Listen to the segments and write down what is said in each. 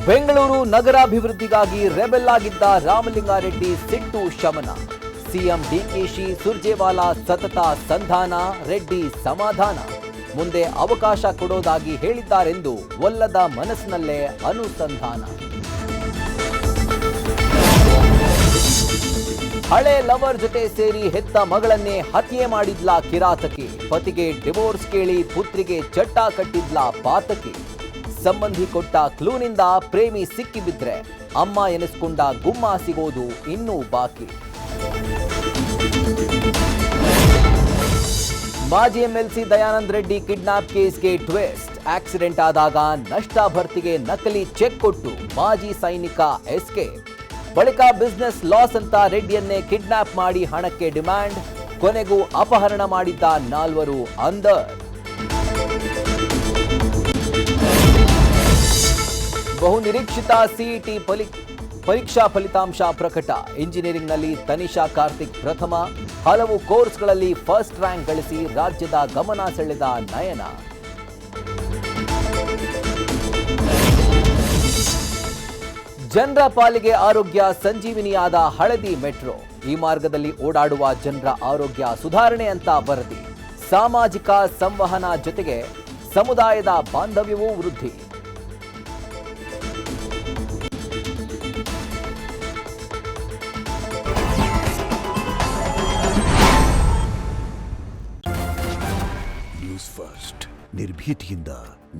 Bengaluru ನಗರಾಭಿವೃದ್ಧಿಗಾಗಿ rebel ಆಗಿದ್ದ ರಾಮಲಿಂಗಾರೆಡ್ಡಿ ಸಿಟ್ಟು ಶಮನ. CM DKShi Surjewala ಸತತ ಸಂಧಾನ, ರೆಡ್ಡಿ ಸಮಾಧಾನ. ಮುಂದೆ ಅವಕಾಶ ಕೊಡೋದಾಗಿ ಹೇಳಿದ್ದಾರೆಂದು ಒಲ್ಲದ ಮನಸ್ಸಿನಲ್ಲೇ ಅನುಸಂಧಾನ. ಹಳೆ ಲವರ್ ಜೊತೆ ಸೇರಿ ಹೆತ್ತ ಮಗಳನ್ನೇ ಹತ್ಯೆ ಮಾಡಿದ್ಲ ಕಿರಾತಕಿ. ಪತಿಗೆ ಡಿವೋರ್ಸ್ ಕೇಳಿ ಪುತ್ರಿಗೆ ಚಟ್ಟ ಕಟ್ಟಿದ್ಲ ಪಾತಕಿ. ಸಂಬಂಧಿ ಕೊಟ್ಟ ಕ್ಲೂನಿಂದ ಪ್ರೇಮಿ ಸಿಕ್ಕಿಬಿದ್ರೆ ಅಮ್ಮ ಎನಿಸ್ಕೊಂಡ ಗುಮ್ಮ ಸಿಗೋದು ಇನ್ನೂ ಬಾಕಿ. ಮಾಜಿ ಎಂಎಲ್ಸಿ ದಯಾನಂದ ರೆಡ್ಡಿ ಕಿಡ್ನಾಪ್ ಕೇಸ್ಗೆ ಟ್ವಿಸ್ಟ್. ಆಕ್ಸಿಡೆಂಟ್ ಆದಾಗ ನಷ್ಟ ಭರ್ತಿಗೆ ನಕಲಿ ಚೆಕ್ ಕೊಟ್ಟು ಮಾಜಿ ಸೈನಿಕ ಎಸ್ಕೇಪ್. ಬಳಿಕ ಬಿಸ್ನೆಸ್ ಲಾಸ್ ಅಂತ ರೆಡ್ಡಿಯನ್ನೇ ಕಿಡ್ನಾಪ್ ಮಾಡಿ ಹಣಕ್ಕೆ ಡಿಮ್ಯಾಂಡ್. ಕೊನೆಗೂ ಅಪಹರಣ ಮಾಡಿದ್ದ 4 ಅಂದರ್. ಬಹುನಿರೀಕ್ಷಿತ ಸಿಇಟಿ ಪರೀಕ್ಷಾ ಫಲಿತಾಂಶ ಪ್ರಕಟ. ಇಂಜಿನಿಯರಿಂಗ್ನಲ್ಲಿ ತನಿಷಾ ಕಾರ್ತಿಕ್ ಪ್ರಥಮ. ಹಲವು ಕೋರ್ಸ್ಗಳಲ್ಲಿ ಫಸ್ಟ್ ರ್ಯಾಂಕ್ ಗಳಿಸಿ ರಾಜ್ಯದ ಗಮನ ಸೆಳೆದ ನಯನ. ಜನರ ಪಾಲಿಗೆ ಆರೋಗ್ಯ ಸಂಜೀವಿನಿಯಾದ ಹಳದಿ ಮೆಟ್ರೋ. ಈ ಮಾರ್ಗದಲ್ಲಿ ಓಡಾಡುವ ಜನರ ಆರೋಗ್ಯ ಸುಧಾರಣೆ ಅಂತ ವರದಿ. ಸಾಮಾಜಿಕ ಸಂವಹನ ಜೊತೆಗೆ ಸಮುದಾಯದ ಬಾಂಧವ್ಯವೂ ವೃದ್ಧಿ. ನ್ಯೂಸ್ ಫಸ್ಟ್ ನಿರ್ಭೀತಿಯಿಂದ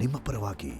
ನಿಮ್ಮ ಪರವಾಗಿ.